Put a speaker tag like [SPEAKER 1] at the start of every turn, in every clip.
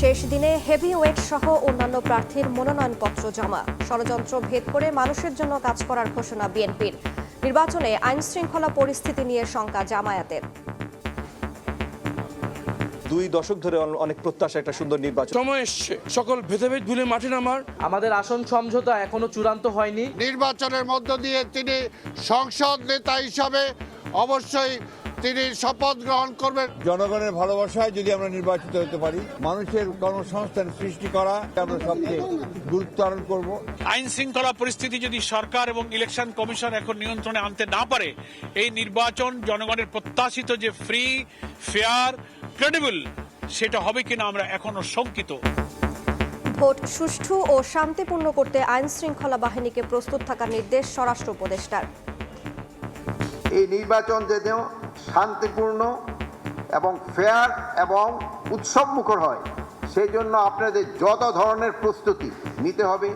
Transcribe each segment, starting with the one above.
[SPEAKER 1] শেষ দিনে হেভিওয়েট সহ অন্যান্য প্রার্থীর মনোনয়নপত্র জমা। ষড়যন্ত্র ভেদ করে মানুষের জন্য কাজ করার ঘোষণা বিএনপির। নির্বাচনে আইনশৃঙ্খলা পরিস্থিতি নিয়ে শঙ্কা জামায়াতের।
[SPEAKER 2] 2 দশক ধরে অনেক প্রত্যাশা একটা সুন্দর নির্বাচন।
[SPEAKER 3] সময় এসছে সকল ভেদাভেদ ভুলে মাঠে নামার।
[SPEAKER 4] আমাদের আসন সমঝোতা এখনো চূড়ান্ত হয়নি।
[SPEAKER 5] নির্বাচনের মধ্য দিয়ে তিনি সংসদ নেতা হিসাবে অবশ্যই তিনি শপথ গ্রহণ করবেন।
[SPEAKER 6] জনগণের ভালোবাসায় যদি আমরা নির্বাচিত হতে পারি, মানুষের কর্মসংস্থান সৃষ্টি করা আমরা সবচেয়ে গুরুত্ব আরোপ করব।
[SPEAKER 7] আইন শৃঙ্খলা পরিস্থিতি যদি সরকার এবং ইলেকশন কমিশন এখন নিয়ন্ত্রণে আনতে না পারে, এই নির্বাচন জনগণের প্রত্যাশিত যে ফ্রি, ফেয়ার, ক্রেডিবল সেটা হবে কিনা আমরা এখনো শঙ্কিত।
[SPEAKER 1] ভোট সুষ্ঠু ও শান্তিপূর্ণ করতে আইন শৃঙ্খলা বাহিনীকে প্রস্তুত থাকার নির্দেশ স্বরাষ্ট্র উপদেষ্টার।
[SPEAKER 8] এই নির্বাচন যেন শান্তিপূর্ণ এবং ফেয়ার এবং উৎসবমুখর হয়, সেই জন্য আপনাদের যত ধরনের প্রস্তুতি নিতে হবে।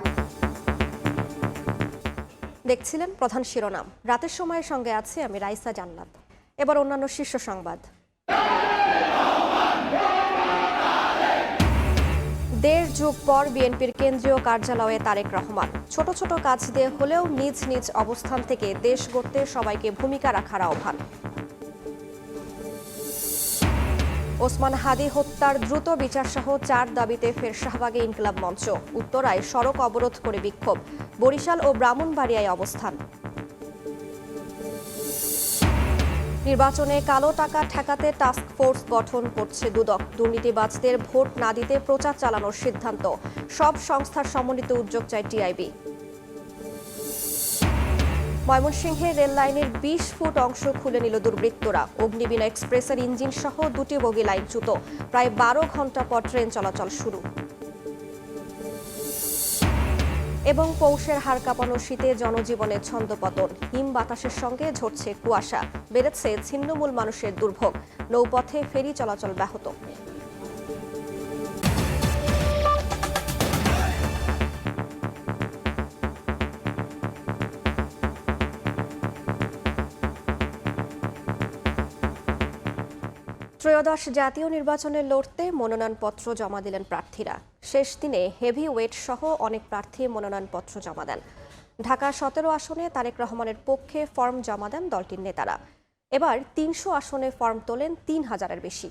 [SPEAKER 1] দেখছিলেন প্রধান শিরোনাম। রাতের সময়ের সঙ্গে আছি আমি রাইসা জান্নাত। এবার অন্যান্য শীর্ষ সংবাদ। 1.5 যুগ পর বিএনপির কেন্দ্রীয় কার্যালয়ে তারেক রহমান। ছোট ছোট কাজ দিয়ে হলেও নিজ নিজ অবস্থান থেকে দেশ গড়তে সবাইকে ভূমিকা রাখার আহ্বান। ওসমান হাদি হত্যার দ্রুত বিচারসহ 4 দাবিতে ফের শাহবাগে ইনকিলাব মঞ্চ। উত্তরায় সড়ক অবরোধ করে বিক্ষোভ। বরিশাল ও ব্রাহ্মণবাড়িয়ায় অবস্থান। নির্বাচনে কালো টাকা ঠেকাতে টাস্ক ফোর্স গঠন করছে দুদক। দুর্নীতিবাজদের ভোট না দিতে প্রচার চালানোর সিদ্ধান্ত। সব সংস্থার সমন্বিত উদ্যোগ চায় টিআইবি। ময়মনসিংহে রেল লাইনের 20 ফুট অংশ খুলে নিল দুর্বৃত্তরা। অগ্নিবীণা এক্সপ্রেসের ইঞ্জিন সহ 2টি বগি লাইনচ্যুত। প্রায় 12 ঘন্টা পর ট্রেন চলাচল শুরু। এবং পৌষের হাড় কাঁপানো শীতে জনজীবনে ছন্দপতন। হিম বাতাসের সঙ্গে ঝরছে কুয়াশা। বেড়েছে ছিন্নমূল মানুষের দুর্ভোগ। নৌপথে ফেরি চলাচল ব্যাহত। ত্রয়োদশ জাতীয় নির্বাচনে লড়তে মনোনয়নপত্র জমা দিলেন প্রার্থীরা। শেষ দিনে হেভিওয়েট সহ অনেক প্রার্থী মনোনয়নপত্র জমা দেন। ঢাকা 17 আসনে তারেক রহমানের পক্ষে ফর্ম জমা দেন দলটির নেতারা। এবার 300 আসনে ফর্ম তোলেন 3000-এর বেশি।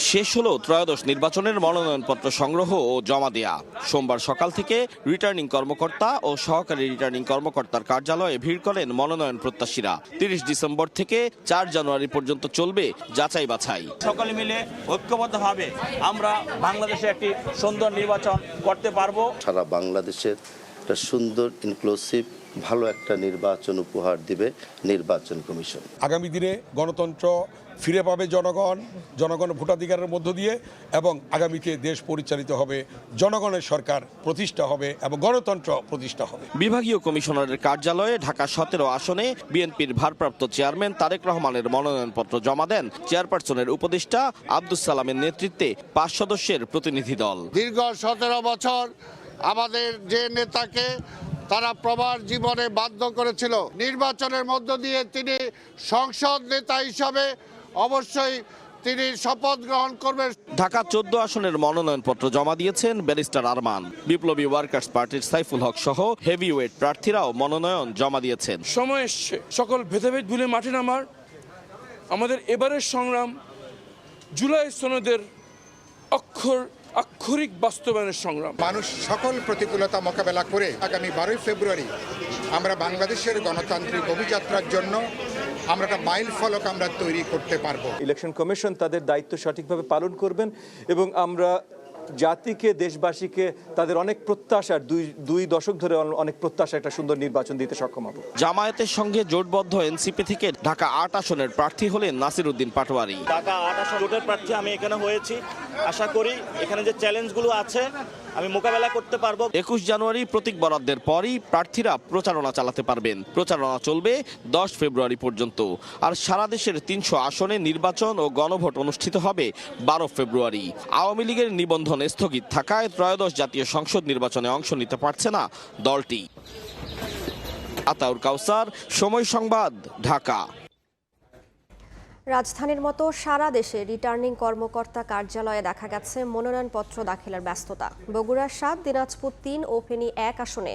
[SPEAKER 9] শেষ হলো ত্রয়োদশ নির্বাচনের মনোনয়নপত্র সংগ্রহ ও জমা দেয়া। সোমবার সকাল থেকে রিটার্নিং কর্মকর্তা ও সহকারী রিটার্নিং কর্মকর্তার কার্যালয়ে ভিড় করেন মনোনয়ন প্রত্যাশীরা। 30 ডিসেম্বর থেকে 4 জানুয়ারি পর্যন্ত চলবে যাচাই বাছাই।
[SPEAKER 10] সকলে মিলে ঐক্যবদ্ধভাবে আমরা বাংলাদেশে একটি সুন্দর নির্বাচন করতে পারবো।
[SPEAKER 11] সারা বাংলাদেশের একটা সুন্দর ইনক্লুসিভ ভালো একটা নির্বাচন উপহার দিবে নির্বাচন কমিশন।
[SPEAKER 3] আগামী দিনে গণতন্ত্র ফিরে পাবে জনগণ ভোটাধিকারের মধ্য দিয়ে, এবং আগামীতে দেশ পরিচালিত হবে, জনগণের সরকার প্রতিষ্ঠা হবে এবং গণতন্ত্র প্রতিষ্ঠা হবে।
[SPEAKER 9] বিভাগীয় কমিশনারের কার্যালয়ে ঢাকা 17 আসনে বিএনপির ভারপ্রাপ্ত চেয়ারম্যান তারেক রহমানের মনোনয়নপত্র জমা দেন চেয়ারপারসনের উপদেষ্টা আব্দুস সালামের নেতৃত্বে 5 সদস্যের প্রতিনিধি দল।
[SPEAKER 5] দীর্ঘ 17 বছর আমাদের যে নেতাকে তারা প্রবাস জীবনে বাধ্য করেছিল, নির্বাচনের মধ্য দিয়ে তিনি সংসদ নেতা হিসাবে অবশ্যই তিনি শপথ গ্রহণ করবেন।
[SPEAKER 9] ঢাকা 14 আসনের মনোনয়নপত্র জমা দিয়েছেন ব্যারিস্টার আরমান। বিপ্লবী ওয়ার্কার্স পার্টির সাইফুল হক সহ হেভিওয়েট প্রার্থীরাও মনোনয়ন জমা দিয়েছেন।
[SPEAKER 3] সময় এসছে সকল ভেদাভেদ ভুলে মাঠে নামার। আমাদের এবারের সংগ্রাম জুলাই সনদের আক্ষরিক বাস্তবায়নের সংগ্রাম।
[SPEAKER 12] মানুষ সকল প্রতিকূলতা মোকাবেলা করে আগামী 12 ফেব্রুয়ারি আমরা বাংলাদেশের গণতান্ত্রিক অভিযাত্রার জন্য আমরা একটা মাইল ফলক আমরা তৈরি করতে পারবো।
[SPEAKER 2] ইলেকশন কমিশন তাদের দায়িত্ব সঠিকভাবে পালন করবেন এবং আমরা জাতিকে, দেশবাসীকে তাদের অনেক প্রত্যাশার 2 দশক ধরে অনেক প্রত্যাশা একটা সুন্দর নির্বাচন দিতে সক্ষম হব।
[SPEAKER 9] জামায়াতের সঙ্গে জোটবদ্ধ এনসিপি থেকে ঢাকা 8 আসনের প্রার্থী হলেন নাসির উদ্দিন পাটোয়ারি।
[SPEAKER 10] ঢাকা 8 আসন জোটের প্রার্থী আমি এখানে হয়েছি। আশা করি এখানে যে চ্যালেঞ্জগুলো আছে আমি মোকাবেলা করতে পারবো। 21 জানুয়ারি প্রতীক বরাদ্দের পরই প্রার্থীরা প্রচারণা চালাতে পারবেন। প্রচারণা চলবে 10 ফেব্রুয়ারি পর্যন্ত। আর সারা দেশের 300 আসনে নির্বাচন ও গণভোট অনুষ্ঠিত হবে 12 ফেব্রুয়ারি। আওয়ামী লীগের নিবন্ধন স্থগিত থাকায় ত্রয়োদশ জাতীয় সংসদ নির্বাচনে অংশ নিতে পারছে না দলটি। আতাউর কাউসার, সময় সংবাদ, ঢাকা।
[SPEAKER 1] রাজধানীর মতো সারা দেশে রিটার্নিং কর্মকর্তা কার্যালয়ে দেখা গেছে মনোনয়নপত্র দাখিলের ব্যস্ততা। বগুড়ার ৭, দিনাজপুর ৩ ও ফেনী ১ আসনে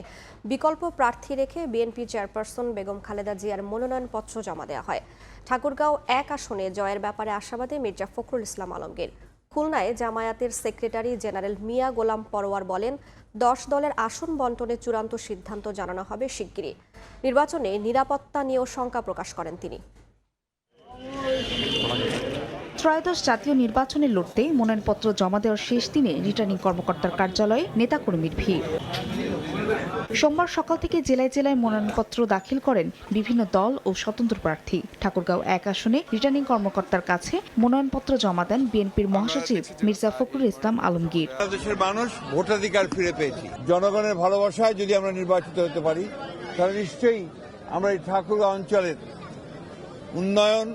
[SPEAKER 1] বিকল্প প্রার্থী রেখে বিএনপি চেয়ারপারসন বেগম খালেদা জিয়ার মনোনয়নপত্র জমা দেওয়া হয়। ঠাকুরগাঁও ১ আসনে জয়ের ব্যাপারে আশাবাদী মির্জা ফখরুল ইসলাম আলমগীর। খুলনায় জামায়াতের সেক্রেটারি জেনারেল মিয়া গোলাম পরোয়ার বলেন, ১০ দলের আসন বণ্টনে চূড়ান্ত সিদ্ধান্ত জানানো হবে শিগগিরই। নির্বাচনে নিরাপত্তা নিয়েও শঙ্কা প্রকাশ করেন তিনি।
[SPEAKER 13] ত্রয়োদশ জাতীয় নির্বাচনে লড়তে মনোনয়নপত্র জমা দেওয়ার শেষ দিনে রিটার্নিং কর্মকর্তার কার্যালয়ে নেতাকর্মীর ভিড়। সোমবার সকাল থেকে জেলায় জেলায় মনোনয়নপত্র দাখিল করেন বিভিন্ন দল ও স্বতন্ত্র প্রার্থী। ঠাকুরগাঁও ১ আসনে রিটার্নিং কর্মকর্তার কাছে মনোনয়নপত্র জমা দেন বিএনপির মহাসচিব মির্জা ফখরুল ইসলাম আলমগীর।
[SPEAKER 6] দেশের মানুষ ভোটাধিকার ফিরে পেয়েছি। জনগণের ভালোবাসায় যদি আমরা নির্বাচিত হতে পারি, তাহলে নিশ্চয়ই আমরা এই ঠাকুরগাঁও অঞ্চলের উন্নয়ন,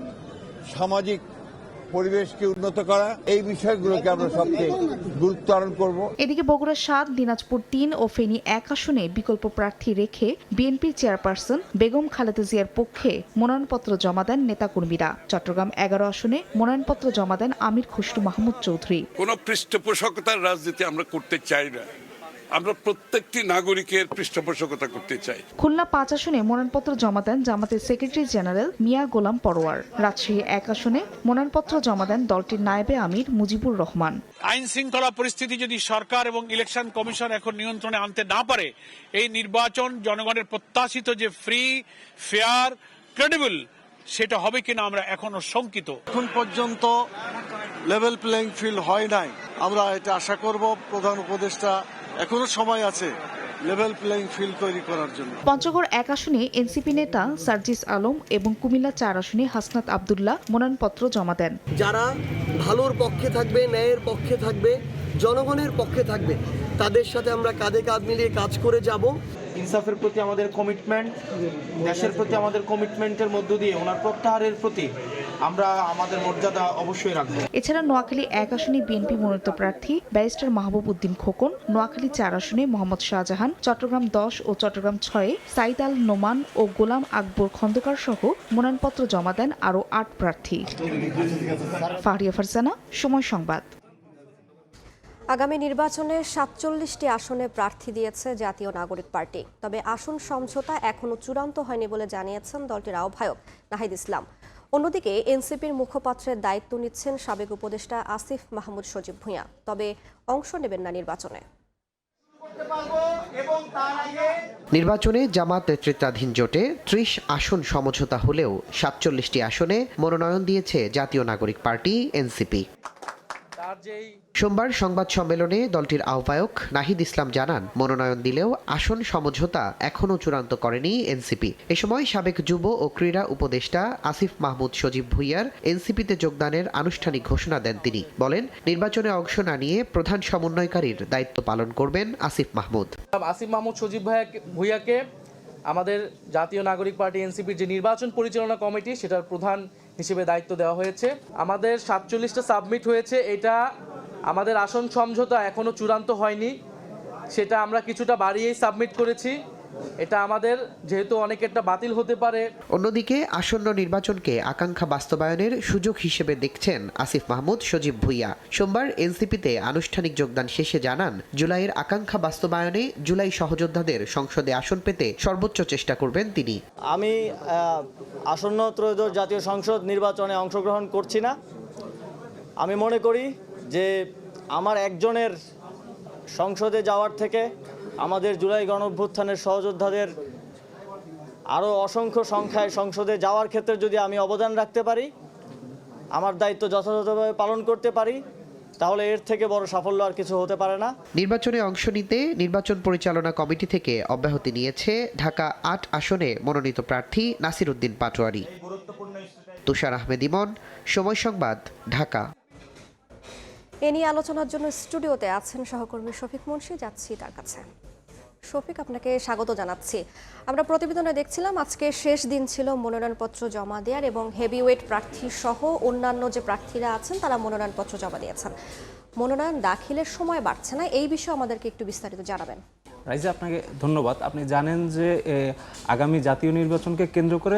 [SPEAKER 6] সামাজিক পরিবেশকে উন্নত করা, এই বিষয়গুলোকে আমরা সবচেয়ে গুরুত্ব আরোপ করব।
[SPEAKER 13] এদিকে বগুড়া ৭, দিনাজপুর ৩ ও ফেনী ১ আসনে বিকল্প প্রার্থী রেখে বিএনপির চেয়ারপারসন বেগম খালেদা জিয়ার পক্ষে মনোনয়নপত্র জমা দেন নেতাকর্মীরা। চট্টগ্রাম ১১ আসনে মনোনয়নপত্র জমা দেন আমির খসরু মাহমুদ চৌধুরী।
[SPEAKER 3] কোন পৃষ্ঠপোষকতার রাজনীতি আমরা করতে চাই না, আমরা প্রত্যেকটি নাগরিকের পৃষ্ঠপোষকতা করতে চাই।
[SPEAKER 13] খুলনা ৫ আসনে মনোনয়নপত্র জমা দেন জামাতের সেক্রেটারি জেনারেল মিয়া গোলাম পরোয়ার। রাজশাহী ১ আসনে মনোনয়নপত্র জমা দেন দলটির নায়েবে আমির মুজিবুর রহমান।
[SPEAKER 7] আইন শৃঙ্খলা পরিস্থিতি যদি সরকার এবং ইলেকশন কমিশন এখন নিয়ন্ত্রণে আনতে না পারে, এই নির্বাচন জনগণের প্রত্যাশিত যে ফ্রি, ফেয়ার, ক্রেডিবল সেটা হবে কিনা আমরা এখনো শঙ্কিত।
[SPEAKER 5] এখন পর্যন্ত লেভেল প্লেইং ফিল্ড হয় নাই। আমরা এটা আশা করব প্রধান উপদেষ্টা এখনো সময় আছে লেভেল প্লেইং ফিল্ড তৈরি করার জন্য।
[SPEAKER 13] পঞ্চগড় ১ আসনে এনসিপি নেতা সার্জিস আলম এবং কুমিল্লা ৪ আসনে হাসনাত আব্দুল্লাহ মনোনয়নপত্র জমা দেন।
[SPEAKER 14] যারা ভালোর পক্ষে থাকবে, ন্যায়ের পক্ষে থাকবে, জনগণের পক্ষে থাকবে, তাদের সাথে আমরা কাঁধে কাঁধ মিলিয়ে কাজ করে যাব।
[SPEAKER 4] ইনসাফের প্রতি আমাদের কমিটমেন্ট, দেশের প্রতি আমাদের কমিটমেন্টের মধ্য দিয়ে ওনার প্রত্যাহারের প্রতি আমরা আমাদের মর্যাদা অবশ্যই রাখবো।
[SPEAKER 13] এছাড়া নোয়াখালী ১ আসনে বিএনপি মনোনীত প্রার্থী ব্যারিস্টার মাহবুব উদ্দিন খোকন, নোয়াখালী ৪ আসনে মোহাম্মদ শাহজাহান, চট্টগ্রাম ১০ ও চট্টগ্রাম ৬ সাইদ আল নোমান ও গোলাম আকবর খন্দকার সহ মনোনয়নপত্র জমা দেন আরও ৮ প্রার্থী। ফাহরিয়া ফারজানা, সময় সংবাদ।
[SPEAKER 1] আগামী নির্বাচনে ৪৭টি আসনে প্রার্থী দিয়েছে জাতীয় নাগরিক পার্টি। তবে আসন সমঝোতা এখনো চূড়ান্ত হয়নি বলে জানিয়েছেন দলটির আহ্বায়ক নাহিদ ইসলাম। অন্যদিকে এনসিপির মুখপাত্রের দায়িত্ব নিচ্ছেন সাবেক উপদেষ্টা আসিফ মাহমুদ সজীব ভূঁইয়া, তবে অংশ নেবেন না নির্বাচনে।
[SPEAKER 15] নির্বাচনে জামাত নেতৃত্বাধীন জোটে ৩০ আসন সমঝোতা হলেও ৪৭টি আসনে মনোনয়ন দিয়েছে জাতীয় নাগরিক পার্টি এনসিপি। সোমবার সংবাদ সম্মেলনে দলটির আহ্বায়ক নাহিদ ইসলাম জানান, মনোনয়ন দিলেও আসন সমঝোতা এখনও চূড়ান্ত করেনি এনসিপি। এ সময় সাবেক যুব ও ক্রীড়া উপদেষ্টা আসিফ মাহমুদ সজীব ভূঁইয়ার এনসিপিতে যোগদানের আনুষ্ঠানিক ঘোষণা দেন তিনি। বলেন, নির্বাচনে অংশ না নিয়ে প্রধান সমন্বয়কারীর দায়িত্ব পালন করবেন আসিফ মাহমুদ।
[SPEAKER 4] আসিফ মাহমুদ সজীব ভূঁইয়াকে আমাদের জাতীয় নাগরিক পার্টি এনসিপির যে নির্বাচন পরিচালনা কমিটি সেটার প্রধান হিসেবে দায়িত্ব দেওয়া হয়েছে। আমাদের ৪৭টা সাবমিট হয়েছে, এটা আমাদের আসন সমঝোতা এখনো চূড়ান্ত হয়নি, সেটা আমরা কিছুটা বাড়িয়েই সাবমিট করেছি। এটা আমাদের যেহেতু অনেকেরটা বাতিল হতে পারে।
[SPEAKER 15] অন্যদিকে আসন্ন নির্বাচনকে আকাঙ্ক্ষা বাস্তবায়নের সুযোগ হিসেবে দেখছেন আসিফ মাহমুদ সজীব ভূঁইয়া। সোমবার এনসিপিতে আনুষ্ঠানিক যোগদান শেষে জানান, জুলাইয়ের আকাঙ্ক্ষা বাস্তবায়নে জুলাই সহযোদ্ধাদের সংসদে আসন পেতে সর্বোচ্চ চেষ্টা করবেন তিনি।
[SPEAKER 14] আমি আসন্ন ত্রয়োদশ জাতীয় সংসদ নির্বাচনে অংশগ্রহণ করছি না। আমি মনে করি যে আমার একজনের সংসদে যাওয়ার থেকে আমাদের জুলাই গণঅভ্যুত্থানের সহযোদ্ধাদের আরও অসংখ্য সংখ্যায় সংসদে যাওয়ার ক্ষেত্রে যদি আমি অবদান রাখতে পারি, আমার দায়িত্ব যথাযথভাবে পালন করতে পারি, তাহলে এর থেকে বড় সাফল্য আর কিছু হতে পারে না।
[SPEAKER 15] নির্বাচনে অংশ নিতে নির্বাচন পরিচালনা কমিটি থেকে অব্যাহতি নিয়েছে ঢাকা ৮ আসনে মনোনীত প্রার্থী নাসির উদ্দিন পাটোয়ারি। তুষার আহমেদ ইমন, সময় সংবাদ, ঢাকা।
[SPEAKER 1] এ নিয়ে আলোচনার জন্য স্টুডিওতে আছেন সহকর্মী শফিক মুন্সি, যাচ্ছি তার কাছে। শফিক, আপনাকে স্বাগত জানাচ্ছি। আমরা প্রতিবেদনে দেখছিলাম আজকে শেষ দিন ছিল মনোনয়নপত্র জমা দেওয়ার, এবং হেভিওয়েট প্রার্থী সহ অন্যান্য যে প্রার্থীরা আছেন তারা মনোনয়নপত্র জমা দিয়েছেন। মনোনয়ন দাখিলের সময় বাড়ছে না, এই বিষয়ে আমাদেরকে একটু বিস্তারিত জানাবেন।
[SPEAKER 16] রাইজা, আপনাকে ধন্যবাদ। আপনি জানেন যে আগামী জাতীয় নির্বাচনকে কেন্দ্র করে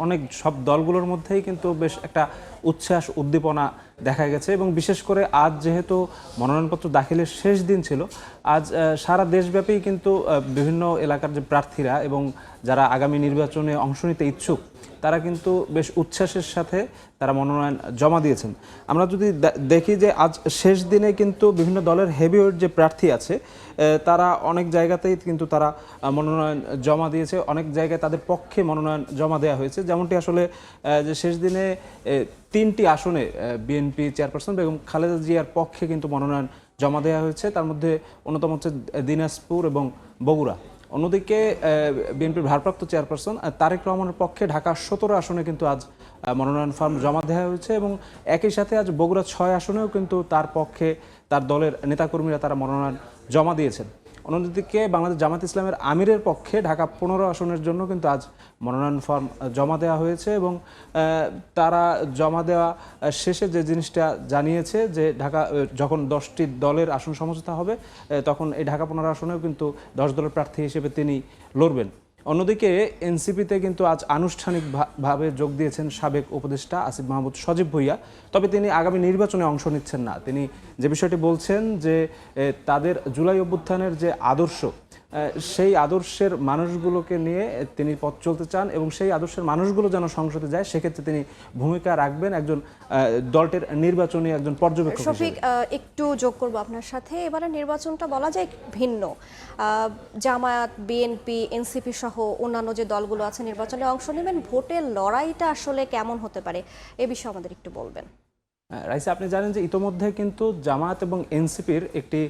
[SPEAKER 16] অনেক সব দলগুলোর মধ্যেই কিন্তু বেশ একটা উচ্ছ্বাস উদ্দীপনা দেখা গেছে এবং বিশেষ করে আজ যেহেতু মনোনয়নপত্র দাখিলের শেষ দিন ছিল, আজ সারা দেশব্যাপী কিন্তু বিভিন্ন এলাকার যে প্রার্থীরা এবং যারা আগামী নির্বাচনে অংশ নিতে ইচ্ছুক তারা কিন্তু বেশ উচ্ছ্বাসের সাথে তারা মনোনয়ন জমা দিয়েছেন। আমরা যদি দেখি যে আজ শেষ দিনে কিন্তু বিভিন্ন দলের হেভিওয়েট যে প্রার্থী আছে তারা অনেক জায়গাতেই কিন্তু তারা মনোনয়ন জমা দিয়েছে, অনেক জায়গায় তাদের পক্ষে মনোনয়ন জমা দেওয়া হয়েছে। যেমনটি আসলে যে শেষ দিনে 3টি আসনে বিএনপি চেয়ারপারসন বেগম খালেদা জিয়ার পক্ষে কিন্তু মনোনয়ন জমা দেওয়া হয়েছে, তার মধ্যে অন্যতম হচ্ছে দিনাজপুর এবং বগুড়া। অন্যদিকে বিএনপির ভারপ্রাপ্ত চেয়ারপারসন তারেক রহমানের পক্ষে ঢাকা 17 আসনে কিন্তু আজ মনোনয়ন ফর্ম জমা দেওয়া হয়েছে এবং একই সাথে আজ বগুড়া 6 আসনেও কিন্তু তার পক্ষে তার দলের নেতাকর্মীরা তারা মনোনয়ন জমা দিয়েছেন। অন্যদিকে বাংলাদেশ জামাত ইসলামের আমিরের পক্ষে ঢাকা 15 আসনের জন্য কিন্তু আজ মনোনয়ন ফর্ম জমা দেওয়া হয়েছে এবং তারা জমা দেওয়া শেষে যে জিনিসটা জানিয়েছে যে ঢাকা যখন 10টি দলের আসন সমঝোতা হবে তখন এই ঢাকা 15 আসনেও কিন্তু 10 দলের প্রার্থী হিসেবে তিনি লড়বেন। অন্যদিকে এনসিপিতে কিন্তু আজ আনুষ্ঠানিকভাবে যোগ দিয়েছেন সাবেক উপদেষ্টা আসিফ মাহমুদ সজীব ভুঁইয়া, তবে তিনি আগামী নির্বাচনে অংশ নিচ্ছেন না। তিনি যে বিষয়টি বলছেন যে তাদের জুলাই অভ্যুত্থানের যে আদর্শ সেই আদর্শের মানুষগুলোকে নিয়ে তিনি পথ চলতে চান এবং সেই আদর্শের মানুষগুলো যেন সংসদে যায় সেক্ষেত্রে তিনি ভূমিকা রাখবেন একজন দলটির নির্বাচনী একজন পর্যবেক্ষক।
[SPEAKER 1] শফিক, একটু যোগ করব আপনার সাথে। এবারে নির্বাচনটা বলা যায় ভিন্ন। জামায়াত, বিএনপি, এনসিপি সহ অন্যান্য যে দলগুলো আছে নির্বাচনে অংশ নেবেন, ভোটের লড়াইটা আসলে কেমন হতে পারে এ বিষয়ে আমাদের একটু বলবেন।
[SPEAKER 16] রাইসা, আপনি জানেন যে ইতোমধ্যে কিন্তু জামায়াত এবং এনসিপির একটি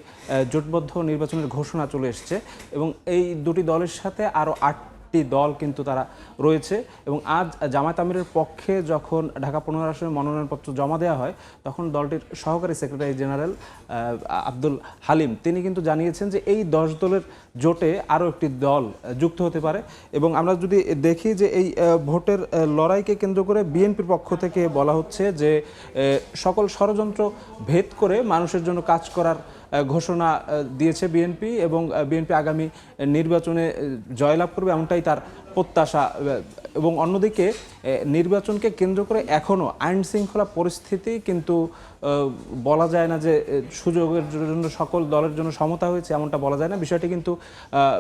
[SPEAKER 16] জোটবদ্ধ নির্বাচনের ঘোষণা চলে এসেছে এবং এই দুটি দলের সাথে আরও 8টি দল কিন্তু তারা রয়েছে এবং আজ জামায়াত আমিরের পক্ষে যখন ঢাকা 15 আসনে মনোনয়নপত্র জমা দেওয়া হয় তখন দলটির সহকারী সেক্রেটারি জেনারেল আব্দুল হালিম তিনি কিন্তু জানিয়েছেন যে এই 10 দলের জোটে আরও একটি দল যুক্ত হতে পারে এবং আমরা যদি দেখি যে এই ভোটের লড়াইকে কেন্দ্র করে বিএনপির পক্ষ থেকে বলা হচ্ছে যে সকল ষড়যন্ত্র ভেদ করে মানুষের জন্য কাজ করার ঘোষণা দিয়েছে বিএনপি এবং বিএনপি আগামী নির্বাচনে জয়লাভ করবে এমনটাই তার প্রত্যাশা। এবং অন্যদিকে নির্বাচনকে কেন্দ্র করে এখনও আইন শৃঙ্খলা পরিস্থিতি কিন্তু বলা যায় না যে সুযোগের জন্য সকল দলের জন্য সমতা হয়েছে এমনটা বলা যায় না। বিষয়টি কিন্তু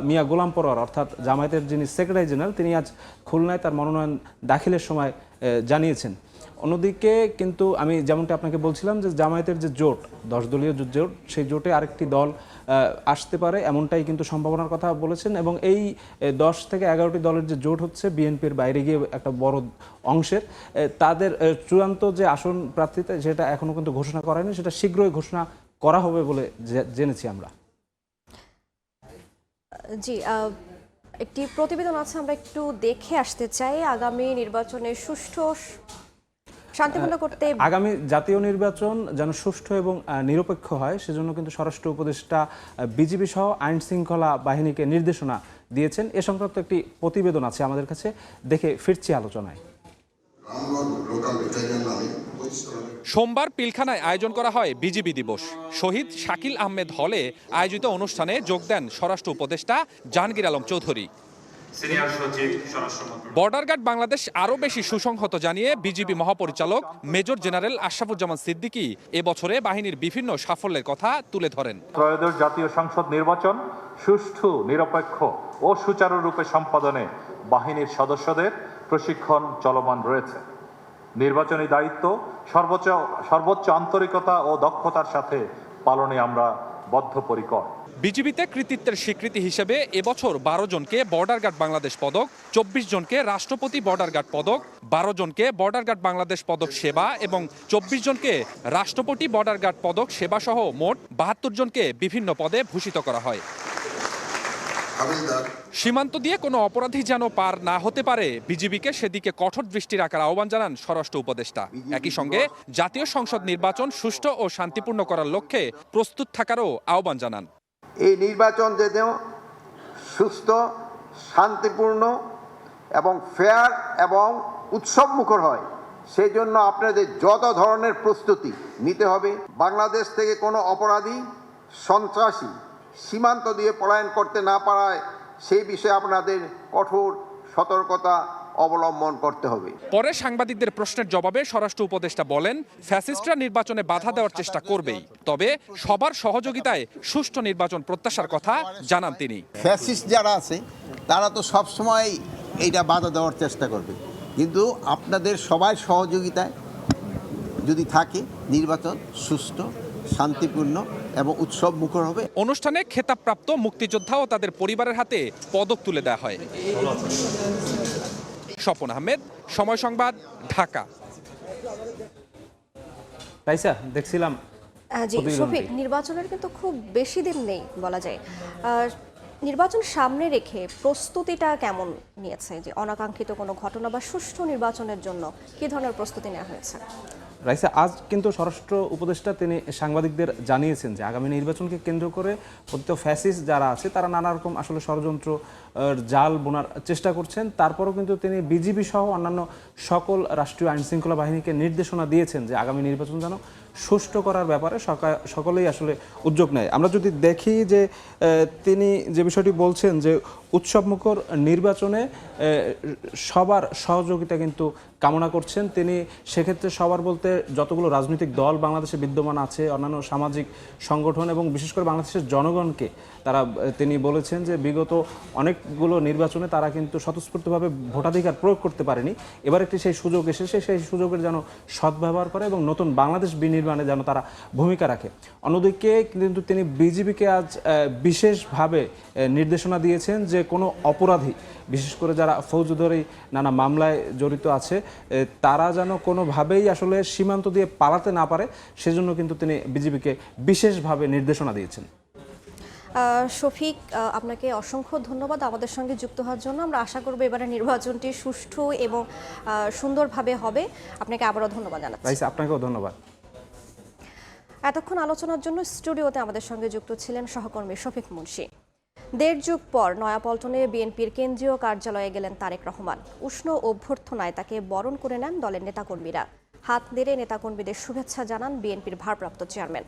[SPEAKER 16] মিয়া গোলাম পরোয়ার অর্থাৎ জামায়াতের যিনি সেক্রেটারি জেনারেল তিনি আজ খুলনায় তার মনোনয়ন দাখিলের সময় জানিয়েছেন। অন্যদিকে কিন্তু আমি যেমনটা আপনাকে বলছিলাম যে জামায়াতের যে জোট 10 দলীয় জোট সেই জোটে আরেকটি দল আসতে পারে এমনটাই কিন্তু সম্ভাবনার কথা বলেছেন এবং এই 10 থেকে 11টি দলের যে জোট হচ্ছে বিএনপির বাইরে গিয়ে একটা বড় অংশের তাদের চূড়ান্ত যে আসন প্রার্থীতা সেটা এখনো কিন্তু ঘোষণা করা হয়নি, সেটা শীঘ্রই ঘোষণা করা হবে বলে জেনেছি আমরা।
[SPEAKER 1] জি, একটি প্রতিবেদন আছে, আমরা একটু দেখে আসতে চাই। আগামী নির্বাচনে সুষ্ঠু শান্তিপূর্ণ করতে
[SPEAKER 16] আগামী জাতীয় নির্বাচন যেন সুষ্ঠু এবং নিরপেক্ষ হয় সেজন্য কিন্তু স্বরাষ্ট্র উপদেষ্টা বিজিবি সহ আইন শৃঙ্খলা বাহিনীকে নির্দেশনা দিয়েছেন। এ সংক্রান্ত একটি প্রতিবেদন আছে আমাদের কাছে, দেখে ফিরছি আলোচনায়।
[SPEAKER 17] সোমবার পিলখানায় আয়োজন করা হয় বিজিবি দিবস। শহীদ শাকিল আহমেদ হলে আয়োজিত অনুষ্ঠানে যোগ দেন স্বরাষ্ট্র উপদেষ্টা জাহাঙ্গীর আলম চৌধুরী। বর্ডার গার্ড বাংলাদেশ আরও বেশি সুসংহত জানিয়ে বিজিবি মহাপরিচালক মেজর জেনারেল আশরাফুজ্জামান সিদ্দিকী এবছরে বাহিনীর বিভিন্ন সাফল্যের কথা তুলে ধরেন।
[SPEAKER 18] ত্রয়োদশ জাতীয় সংসদ নির্বাচন সুষ্ঠু, নিরপেক্ষ ও সুচারুরূপে সম্পাদনে বাহিনীর সদস্যদের প্রশিক্ষণ চলমান রয়েছে। নির্বাচনী দায়িত্ব সর্বোচ্চ আন্তরিকতা ও দক্ষতার সাথে পালনে আমরা বদ্ধপরিকর।
[SPEAKER 17] বিজিবিতে কৃতিত্বের স্বীকৃতি হিসেবে এবছর 12 জনকে বর্ডার গার্ড বাংলাদেশ পদক, 24 জনকে রাষ্ট্রপতি বর্ডার গার্ড পদক, 12 জনকে বর্ডার গার্ড বাংলাদেশ পদক সেবা এবং 24 জনকে রাষ্ট্রপতি বর্ডার গার্ড পদক সেবা সহ মোট 72 জনকে বিভিন্ন পদে ভূষিত করা হয়। সীমান্ত দিয়ে কোনো অপরাধী যেন পার না হতে পারে বিজিবিকে সেদিকে কঠোর দৃষ্টি রাখার আহ্বান জানান স্বরাষ্ট্র উপদেষ্টা। একই সঙ্গে জাতীয় সংসদ নির্বাচন সুষ্ঠু ও শান্তিপূর্ণ করার লক্ষ্যে প্রস্তুত থাকারও আহ্বান জানান।
[SPEAKER 8] এই নির্বাচন যেন সুস্থ, শান্তিপূর্ণ এবং ফেয়ার এবং উৎসবমুখর হয় সেই জন্য আপনাদের যত ধরনের প্রস্তুতি নিতে হবে। বাংলাদেশ থেকে কোনো অপরাধী, সন্ত্রাসী সীমান্ত দিয়ে পলায়ন করতে না পারায় সেই বিষয়ে আপনাদের কঠোর সতর্কতা অবলম্বন করতে হবে।
[SPEAKER 17] পরে সাংবাদিকদের প্রশ্নের জবাবে স্বরাষ্ট্র উপদেষ্টা বলেন, ফ্যাসিস্টরা নির্বাচনে বাধা দেওয়ার চেষ্টা করবেই, তবে সবার সহযোগিতায় সুষ্ঠু নির্বাচন প্রত্যাশার কথা জানান তিনি।
[SPEAKER 19] ফ্যাসিস্ট যারা আছে তারা তো সবসময় এইটা বাধা দেওয়ার চেষ্টা করবে, কিন্তু আপনাদের সবাই সহযোগিতায় যদি থাকে নির্বাচন সুষ্ঠু, শান্তিপূর্ণ এবং উৎসব মুখর হবে।
[SPEAKER 17] অনুষ্ঠানে খেতাবপ্রাপ্ত মুক্তিযোদ্ধা ও তাদের পরিবারের হাতে পদক তুলে দেওয়া হয়। স্বপন আহমেদ, সময় সংবাদ, ঢাকা।
[SPEAKER 16] রাইসা, দেখছিলাম
[SPEAKER 1] জি শফিক, নির্বাচনের কিন্তু খুব বেশি দিন নেই বলা যায়। নির্বাচন সামনে রেখে প্রস্তুতিটা কেমন নিয়েছে, যে অনাকাঙ্ক্ষিত কোনো ঘটনা বা সুষ্ঠু নির্বাচনের জন্য কী ধরনের প্রস্তুতি নেওয়া হয়েছে?
[SPEAKER 16] রাইসা, আজ কিন্তু স্বরাষ্ট্র উপদেষ্টা তিনি সাংবাদিকদের জানিয়েছেন যে আগামী নির্বাচনকে কেন্দ্র করে কথিত ফ্যাসিস্ট যারা আছে তারা নানা রকম আসলে ষড়যন্ত্র জাল বোনার চেষ্টা করছেন। তারপরও কিন্তু তিনি বিজিবি সহ অন্যান্য সকল রাষ্ট্রীয় আইনশৃঙ্খলা বাহিনীকে নির্দেশনা দিয়েছেন যে আগামী নির্বাচন যেন সুষ্ঠু করার ব্যাপারে সকলেই আসলে উদ্যোগ নেয়। আমরা যদি দেখি যে তিনি যে বিষয়টি বলছেন যে উৎসবমুখর নির্বাচনে সবার সহযোগিতা কিন্তু কামনা করছেন তিনি। সেক্ষেত্রে সবার বলতে যতগুলো রাজনৈতিক দল বাংলাদেশে বিদ্যমান আছে, অন্যান্য সামাজিক সংগঠন এবং বিশেষ করে বাংলাদেশের জনগণকে তারা তিনি বলেছেন যে বিগত অনেকগুলো নির্বাচনে তারা কিন্তু স্বতঃস্ফূর্তভাবে ভোটাধিকার প্রয়োগ করতে পারেনি। এবার একটি সেই সুযোগ এসেছে, সেই সুযোগের যেন সদ্ব্যবহার করে এবং নতুন বাংলাদেশ বিনির্মাণে যেন তারা ভূমিকা রাখে। অন্যদিকে কিন্তু তিনি বিজিবিকে আজ বিশেষভাবে নির্দেশনা দিয়েছেন যে কোনো অপরাধী, বিশেষ করে যারা ফৌজদারি নানা মামলায় জড়িত আছে, তারা যেন কোনোভাবেই আসলে সীমান্ত দিয়ে পালাতে না পারে, সেজন্য কিন্তু তিনি বিজিবিকে বিশেষভাবে নির্দেশনা দিয়েছেন।
[SPEAKER 1] শফিক, আপনাকে অসংখ্য ধন্যবাদ আমাদের সঙ্গে যুক্ত হওয়ার জন্য। আমরা আশা করব এবারে নির্বাচনটি সুষ্ঠু এবং সুন্দরভাবে হবে। আপনাকে আবারও ধন্যবাদ জানাচ্ছি।
[SPEAKER 16] আপনাকেও ধন্যবাদ।
[SPEAKER 1] এতক্ষণ আলোচনার জন্য স্টুডিওতে আমাদের সঙ্গে যুক্ত ছিলেন সহকর্মী শফিক মুন্সি। দেড় যুগ পর নয়াপল্টনে বিএনপির কেন্দ্রীয় কার্যালয়ে গেলেন তারেক রহমান। উষ্ণ অভ্যর্থনায় তাকে বরণ করে নেন দলের নেতাকর্মীরা। হাত নেড়ে নেতাকর্মীদের শুভেচ্ছা জানান বিএনপির ভারপ্রাপ্ত চেয়ারম্যান।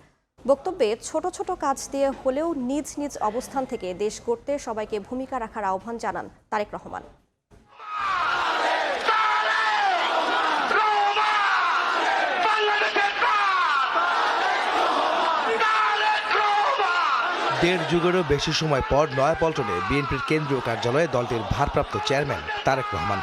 [SPEAKER 1] বক্তব্যে ছোট ছোট কাজ দিয়ে হলেও নিজ নিজ অবস্থান থেকে দেশ গড়তে সবাইকে ভূমিকা রাখার আহ্বান জানান তারেক রহমান।
[SPEAKER 20] দেড় যুগেরও বেশি সময় পর নয়াপল্টনে বিএনপির কেন্দ্রীয় কার্যালয়ে দলটির ভারপ্রাপ্ত চেয়ারম্যান তারেক রহমান।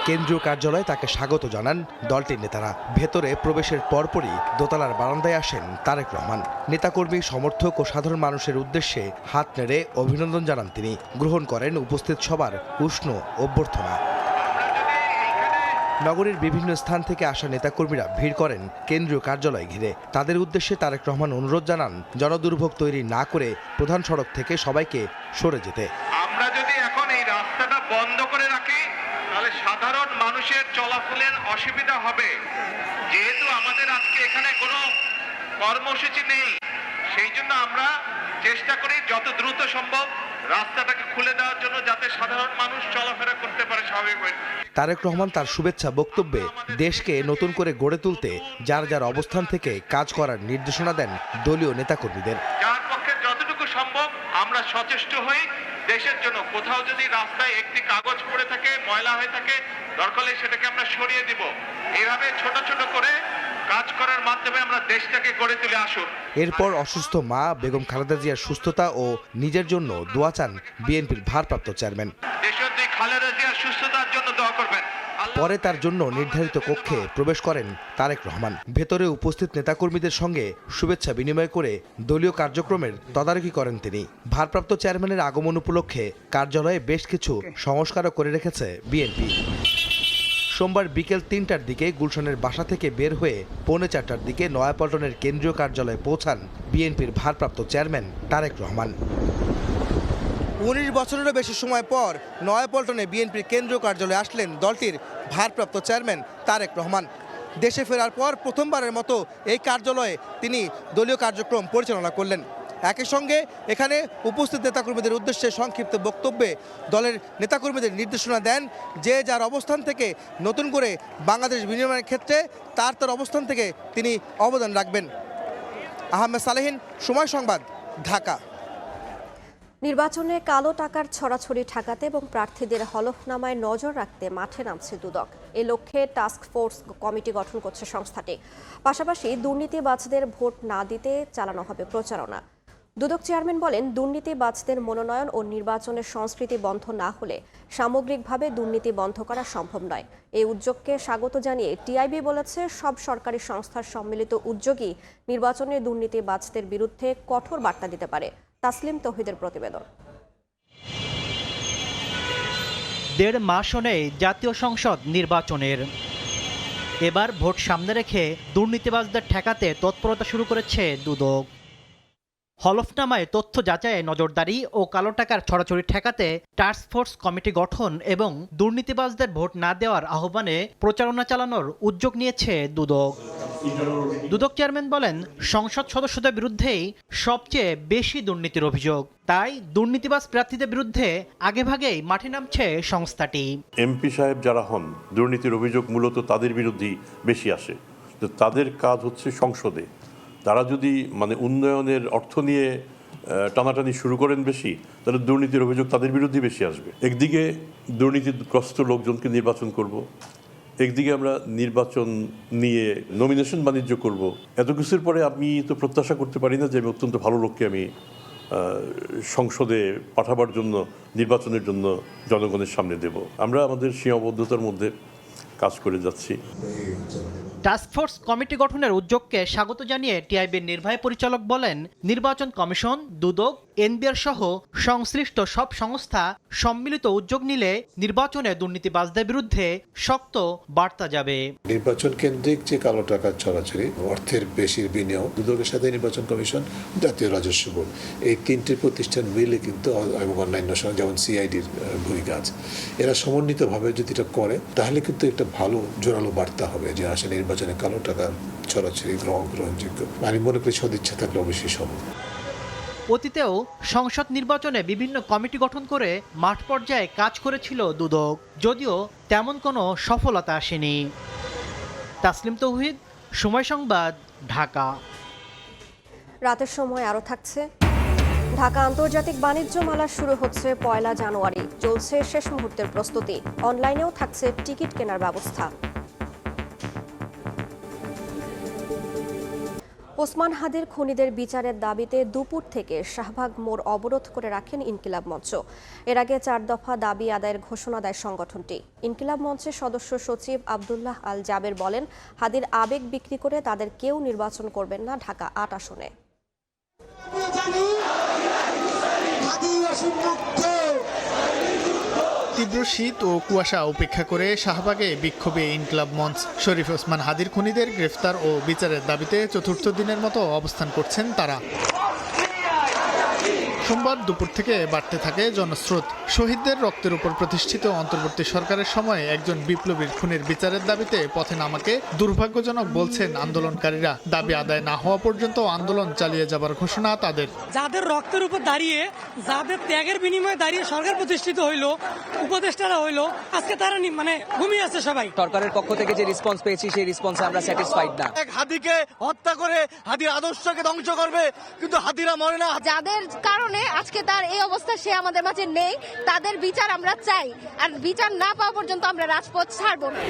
[SPEAKER 20] কেন্দ্রীয় কার্যালয়ে তাকে স্বাগত জানান দলটির নেতারা। ভেতরে প্রবেশের পরপরই দোতলার বারান্দায় আসেন তারেক রহমান। নেতাকর্মী, সমর্থক ও সাধারণ মানুষের উদ্দেশ্যে হাত নেড়ে অভিনন্দন জানান তিনি। গ্রহণ করেন উপস্থিত সবার উষ্ণ অভ্যর্থনা। নগরীর বিভিন্ন স্থান থেকে আসা নেতাকর্মীরা ভিড় করেন কেন্দ্রীয় কার্যালয় ঘিরে। তাদের উদ্দেশ্যে তারেক রহমান অনুরোধ জানান জনদুর্ভোগ তৈরি না করে প্রধান সড়ক থেকে সবাইকে সরে যেতে।
[SPEAKER 21] আমরা যদি এখন এই রাস্তাটা বন্ধ করে রাখি তাহলে সাধারণ মানুষের চলাফেরার অসুবিধা হবে। যেহেতু আমাদের আজকে এখানে কোনো কর্মসূচি নেই, সেই জন্য আমরা চেষ্টা করি যত দ্রুত সম্ভব রাস্তাটাকে খুলে দেওয়ার জন্য, যাতে সাধারণ মানুষ চলাফেরা করতে পারে স্বাভাবিকভাবে।
[SPEAKER 20] তারেক রহমান তার শুভেচ্ছা বক্তব্যে দেশকে নতুন করে গড়ে তুলতে যার যার অবস্থান থেকে কাজ করার নির্দেশনা দেন দলীয় নেতাকর্মীদের।
[SPEAKER 21] যার পক্ষে যতটুকু সম্ভব আমরা সচেষ্ট হই দেশের জন্য। কোথাও যদি রাস্তায় একটি কাগজ পড়ে থাকে, ময়লা হয়ে থাকে, দরকার হলে সেটাকে আমরা সরিয়ে দিব। এইভাবে ছোট ছোট করে কাজ করার মাধ্যমে আমরা দেশটাকে গড়ে তুলে আসুন।
[SPEAKER 20] এরপর অসুস্থ মা বেগম খালেদা জিয়ার সুস্থতা ও নিজের জন্য দোয়া চান বিএনপির ভারপ্রাপ্ত চেয়ারম্যান।
[SPEAKER 21] দেশনেত্রী খালেদা জিয়ার সুস্থতার জন্য দোয়া করবেন।
[SPEAKER 20] পরে তার জন্য নির্ধারিত কক্ষে প্রবেশ করেন তারেক রহমান। ভেতরে উপস্থিত নেতাকর্মীদের সঙ্গে শুভেচ্ছা বিনিময় করে দলীয় কার্যক্রমের তদারকি করেন তিনি। ভারপ্রাপ্ত চেয়ারম্যানের আগমন উপলক্ষে কার্যালয়ে বেশ কিছু সংস্কারও করে রেখেছে বিএনপি। সোমবার বিকেল ৩টার দিকে গুলশানের বাসা থেকে বের হয়ে ৪:৩০টার দিকে নয়াপল্টনের কেন্দ্রীয় কার্যালয়ে পৌঁছান বিএনপির ভারপ্রাপ্ত চেয়ারম্যান তারেক রহমান। ১৯ বছরেরও বেশি সময় পর নয়াপল্টনে বিএনপির কেন্দ্রীয় কার্যালয়ে আসলেন দলটির ভারপ্রাপ্ত চেয়ারম্যান তারেক রহমান। দেশে ফেরার পর প্রথমবারের মতো এই কার্যালয়ে তিনি দলীয় কার্যক্রম পরিচালনা করলেন। একই সঙ্গে এখানে উপস্থিত নেতাকর্মীদের উদ্দেশ্যে সংক্ষিপ্ত বক্তব্যে দলের নেতাকর্মীদের নির্দেশনা দেন যে যার অবস্থান থেকে নতুন করে বাংলাদেশ বিনির্মাণের ক্ষেত্রে তার অবস্থান থেকে তিনি অবদান রাখবেন। আহমেদ সালেহিন, সময় সংবাদ, ঢাকা।
[SPEAKER 1] নির্বাচনে কালো টাকার ছড়াছড়ি ঠেকাতে এবং প্রার্থীদের হলফনামায় নজর রাখতে মাঠে নামছে দুদক। এ লক্ষ্যে টাস্ক ফোর্স কমিটি গঠন করছে সংস্থাটি। পাশাপাশি দুর্নীতিবাজদের ভোট না দিতে চালানো হবে প্রচারণা। দুদক চেয়ারম্যান বলেন, দুর্নীতিবাজদের মনোনয়ন ও নির্বাচনের সংস্কৃতি বন্ধ না হলে সামগ্রিকভাবে দুর্নীতি বন্ধ করা সম্ভব নয়। এই উদ্যোগকে স্বাগত জানিয়ে টিআইবি বলেছে, সব সরকারি সংস্থার সম্মিলিত উদ্যোগই নির্বাচনের দুর্নীতিবাজদের বিরুদ্ধে কঠোর বার্তা দিতে পারে। তাসলিম তৌহিদের প্রতিবেদন।
[SPEAKER 11] 1.5 মাস নেই জাতীয় সংসদ নির্বাচনের। এবার ভোট সামনে রেখে দুর্নীতিবাজদের ঠেকাতে তৎপরতা শুরু করেছে দুদক। হলফনামায় তথ্য যাচাইয়ে নজরদারি ও কালো টাকার ছড়াছড়ি ঠেকাতে টাস্ক ফোর্স কমিটি গঠন এবং দুর্নীতিবাজদের ভোট না দেওয়ার আহ্বানে প্রচারণা চালানোর উদ্যোগ নিয়েছে দুদক। দুদক চেয়ারম্যান বলেন, সংসদ সদস্যদের বিরুদ্ধেই সবচেয়ে বেশি দুর্নীতির অভিযোগ। তাই দুর্নীতিবাজ প্রার্থীদের বিরুদ্ধে আগেভাগেই মাঠে নামছে সংস্থাটি।
[SPEAKER 22] এমপি সাহেব যারা হন, দুর্নীতির অভিযোগ মূলত তাদের বিরুদ্ধেই বেশি আসে। তো তাদের কাজ হচ্ছে সংসদে, তারা যদি উন্নয়নের অর্থ নিয়ে টানাটানি শুরু করেন বেশি, তাহলে দুর্নীতির অভিযোগ তাদের বিরুদ্ধেই বেশি আসবে। একদিকে দুর্নীতিগ্রস্ত লোকজনকে নির্বাচন করব, একদিকে আমরা নির্বাচন নিয়ে নমিনেশন বাণিজ্য করব। এত কিছুর পরে আমি তো প্রত্যাশা করতে পারি না যে আমি অত্যন্ত ভালো লোককে আমি সংসদে পাঠাবার জন্য, নির্বাচনের জন্য জনগণের সামনে দেব। আমরা আমাদের সীমাবদ্ধতার মধ্যে কাজ করে যাচ্ছি।
[SPEAKER 11] টাস্ক ফোর্স কমিটি গঠনের উদ্যোগকে স্বাগত জানিয়ে টিআইবির নির্বাহী পরিচালক বলেন, নির্বাচন কমিশন, দুদক, এনবিআর সহ সংশ্লিষ্ট সব সংস্থা সম্মিলিত উদ্যোগ নিলে নির্বাচনে দুর্নীতিবাজদের বিরুদ্ধে শক্ত বার্তা যাবে।
[SPEAKER 23] নির্বাচন কেন্দ্রিক যে কালো টাকার ছড়াছড়ি, অর্থের বেশির বিনিয়োগ, দুদকের সাথে নির্বাচন কমিশন, জাতীয় রাজস্ব বোর্ড, এই তিনটি প্রতিষ্ঠান মিলে কিন্তু এবং অন্যান্য যেমন সিআইডির ভূমিকা আছে, এরা সমন্বিতভাবে যদি এটা করে তাহলে কিন্তু একটা ভালো জোরালো বার্তা হবে যে আসলে নির্বাচনে কালো টাকার ছড়াছড়ি গ্রহণযোগ্য। আমি মনে করি সদিচ্ছা থাকলে অবশ্যই সম্ভব।
[SPEAKER 11] অতীতেও সংসদ নির্বাচনে বিভিন্ন কমিটি গঠন করে মাঠ পর্যায়ে কাজ করেছিল দুদক, যদিও তেমন কোনো সফলতা আসেনি। তাসলিম তৌহিদ, সময় সংবাদ, ঢাকা।
[SPEAKER 1] রাতের সময় আরও থাকছে, ঢাকা আন্তর্জাতিক বাণিজ্য মেলা শুরু হচ্ছে 1 জানুয়ারি। চলছে শেষ মুহূর্তের প্রস্তুতি। অনলাইনেও থাকছে টিকিট কেনার ব্যবস্থা। ওসমান হাদির খুনিদের বিচারের দাবিতে দুপুর থেকে শাহবাগ মোড় অবরোধ করে রাখেন ইনকিলাব মঞ্চ। এর আগে 4 দফা দাবি আদায়ের ঘোষণা দেয় সংগঠনটি। ইনকিলাব মঞ্চের সদস্য সচিব আব্দুল্লাহ আল জাবের বলেন, হাদির আবেগ বিক্রি করে তাদের কেউ নির্বাচন করবেন না ঢাকা 8 আসনে।
[SPEAKER 24] তীব্র শীত ও কুয়াশা উপেক্ষা করে শাহবাগে বিক্ষোভে ইনকিলাব মঞ্চ। শরীফ ওসমান হাদির খুনিদের গ্রেফতার ও বিচারের দাবিতে চতুর্থ দিনের মতো অবস্থান করছেন তারা। সোমবার দুপুর থেকে বাড়তে থাকে জনস্রোত। শহীদদের রক্তের উপর প্রতিষ্ঠিত অন্তর্বর্তী সরকারের সময় একজন বিপ্লবীর খুনের বিচারের দাবিতে পথে নামাকে দুর্ভাগ্যজনক বলছেন আন্দোলনকারীরা। দাবি আদায় না হওয়া পর্যন্ত আন্দোলন চালিয়ে যাবার ঘোষণা তাদের।
[SPEAKER 25] যাদের রক্তের উপর দাঁড়িয়ে, যাদের ত্যাগের বিনিময়ে দাঁড়িয়ে সরকার প্রতিষ্ঠিত হইল, উপদেষ্টারা হইল, আজকে তারা ঘুমিয়ে আছে সবাই।
[SPEAKER 26] সরকারের পক্ষ থেকে যে রেসপন্স পেয়েছি সেই রেসপন্সে আমরা স্যাটিসফাইড না।
[SPEAKER 27] হাদিকে হত্যা করে হাদির আদর্শকে ধ্বংস করবে, কিন্তু হাদিরা মরে না।
[SPEAKER 28] যাদের কারণে আজকে তার এই অবস্থা, সে আমাদের মাঝে নেই, তাদের বিচার আমরা চাই। আর বিচার না পাওয়া পর্যন্ত আমরা রাজপথ ছাড়ব না।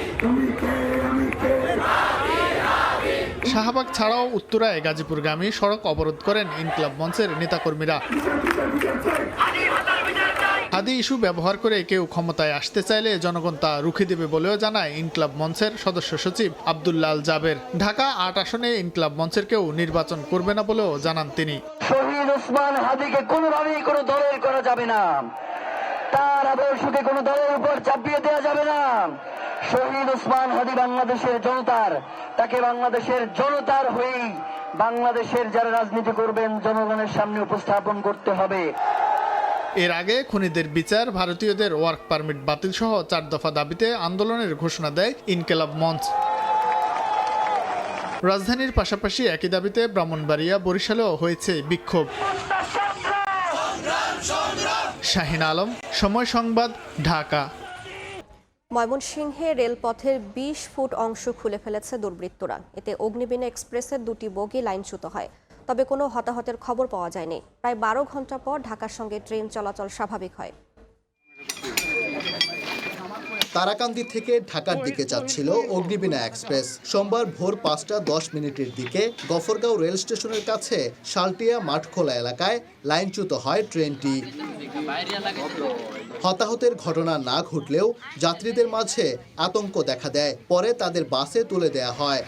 [SPEAKER 24] শাহবাগ ছাড়াও উত্তরায় গাজীপুরগামী সড়ক অবরোধ করেন ইনকিলাব মঞ্চের নেতাকর্মীরা। হাদি ইস্যু ব্যবহার করে কেউ ক্ষমতায় আসতে চাইলে জনগণ তা রুখে দেবে বলেও জানায় ইনকিলাব মঞ্চের সদস্য সচিব আব্দুল্লাহ আল জাবের। ঢাকা 8 আসনে ইনকিলাব মঞ্চের কেউ নির্বাচন করবে না বলেও জানান তিনি।
[SPEAKER 29] শহীদ ওসমান হাদিকে কোনোভাবেই কোনো দলের করা যাবে না, তার আদর্শকে কোনো দলের উপর চাপিয়ে দেওয়া যাবে না। শহীদ ওসমান হাদি বাংলাদেশের জনতার, তাকে বাংলাদেশের জনতার হয়েই বাংলাদেশের যারা রাজনীতি করবেন জনগণের সামনে উপস্থাপন করতে হবে।
[SPEAKER 24] এর আগে খুনিদের বিচার, ভারতীয়দের ওয়ার্ক পারমিট বাতিল সহ 4 দফা দাবিতে আন্দোলনের ঘোষণা দেয় ইনকিলাব মঞ্চ। রাজধানীর পাশাপাশি একই দাবিতে ব্রাহ্মণবাড়িয়া, বরিশালেও হয়েছে বিক্ষোভ। শাহিন আলম, সময় সংবাদ, ঢাকা।
[SPEAKER 1] ময়মনসিংহে রেলপথের 20 ফুট অংশ খুলে ফেলেছে দুর্বৃত্তরা। এতে অগ্নিবীণা এক্সপ্রেসের 2টি বগি লাইনচ্যুত হয়। তবে কোনো হতাহতের খবর পাওয়া যায়নি। প্রায় 12 ঘন্টা পর ঢাকার সঙ্গে ট্রেন চলাচল স্বাভাবিক হয়।
[SPEAKER 2] তারাকান্দি থেকে ঢাকার দিকে যাচ্ছিল অগ্নিবীণা এক্সপ্রেস। সোমবার ভোর 5:10 দিকে গফরগাঁও রেল স্টেশনের কাছে শালটিয়া মাঠখোলা এলাকায় লাইনচ্যুত হয় ট্রেনটি। হতাহতের ঘটনা না ঘটলেও যাত্রীদের মাঝে আতঙ্ক দেখা দেয়। পরে তাদের বাসে তুলে দেয়া হয়।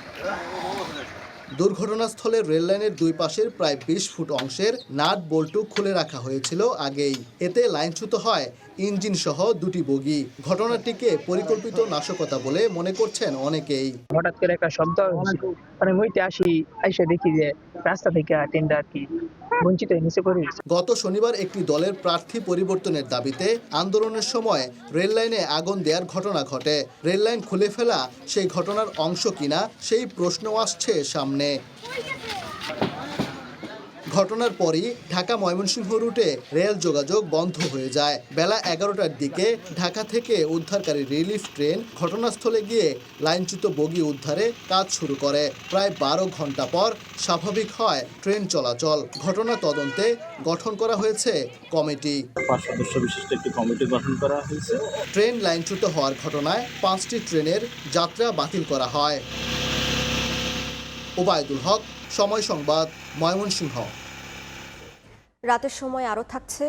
[SPEAKER 2] দুর্ঘটনাস্থলে রেললাইনের দুই পাশের প্রায় 20 ফুট অংশের নাট বল্টু খুলে রাখা হয়েছিল আগেই। এতে লাইনচ্যুত হয় ইঞ্জিন সহ দুটি বগি। ঘটনাটিকে পরিকল্পিত নাশকতা বলে মনে করছেন অনেকেই।
[SPEAKER 3] হঠাৎ করে একটা শব্দ মানে মইতে আইসে দেখি যে রাস্তা থেকে ট্রেনটা আর কি বঞ্চিত নিচে পড়ে গেছে।
[SPEAKER 2] গত শনিবার একটি দলের প্রার্থী পরিবর্তনের দাবিতে আন্দোলনের সময় রেল লাইনে আগুন দেওয়ার ঘটনা ঘটে। রেল লাইন খুলে ফেলা সেই ঘটনার অংশ কিনা সেই প্রশ্ন আসছে সামনে। ঘটনার পরই ঢাকা ময়মনসিংহ রুটে রেল যোগাযোগ বন্ধ হয়ে যায়। বেলা 11টার দিকে ঢাকা থেকে উদ্ধারকারী রিলিফ ট্রেন ঘটনাস্থলে গিয়ে লাইনচ্যুত বগি উদ্ধারে কাজ শুরু করে। প্রায় 12 ঘন্টা পর স্বাভাবিক হয় ট্রেন চলাচল। ঘটনা তদন্তে গঠন করা হয়েছে কমিটি।
[SPEAKER 5] 5 সদস্য বিশিষ্ট একটি কমিটি গঠন করা হয়েছে।
[SPEAKER 2] ট্রেন লাইনচ্যুত হওয়ার ঘটনায় 5টি ট্রেনের যাত্রা বাতিল করা হয়। ওবায়দুল হক, সময় সংবাদ, ময়মনসিংহ।
[SPEAKER 1] রাতের সময় আরও থাকছে,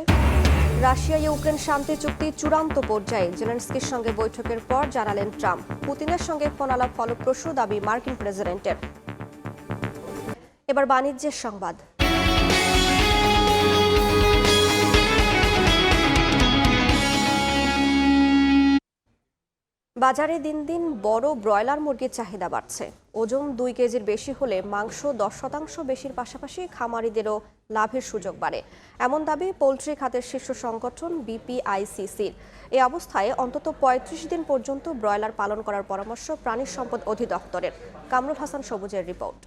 [SPEAKER 1] রাশিয়া ইউক্রেন শান্তি চুক্তি চূড়ান্ত পর্যায়ে, জেলেনস্কির সঙ্গে বৈঠকের পর জানালেন ট্রাম্প। পুতিনের সঙ্গে ফোনালাপ ফলপ্রসূ, দাবি মার্কিন প্রেসিডেন্টের। এবার বাণিজ্যের সংবাদ। বাজারে দিন দিন বড় ব্রয়লার মুরগির চাহিদা বাড়ছে। ওজন 2 কেজির বেশি হলে মাংস 10% বেশির পাশাপাশি খামারিদেরও লাভের সুযোগ বাড়ে, এমন দাবি পোলট্রি খাতের শীর্ষ সংগঠন বিপিআইসিসির। এই অবস্থায় অন্তত 35 দিন পর্যন্ত ব্রয়লার পালন করার পরামর্শ প্রাণী সম্পদ অধিদপ্তরের। কামরুল হাসান সবুজের রিপোর্ট।